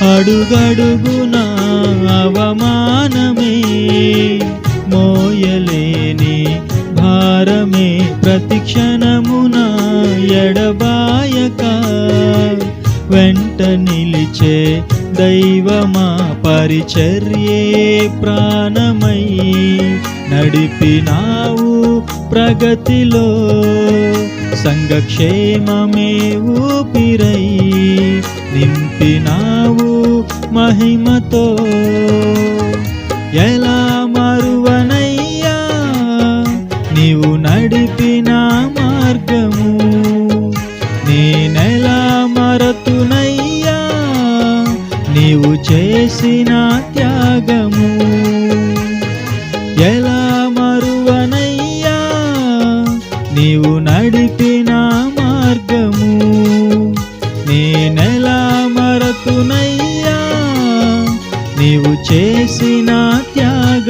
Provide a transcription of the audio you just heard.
అడుగడుగునా అవమానమే, మోయలేని భారమే, ప్రతి క్షణమున ఎడబాయక వెంట నిలిచే దైవమా, పరిచర్యే ప్రాణమై నడిపినావు ప్రగతిలో, సంఘక్షేమమే ఊపిరై నింపినావు మహిమతో. ఎలా మరువనయ్యా నీవు నడిపిన మార్గము, నేనెలా మరతునయ్యా నీవు చేసిన త్యాగము. ఎలా మరువనయ్యా నీవు నడిపిన మార్గము, నేనెలా మరతునయ్యా నీవు చేసిన త్యాగము.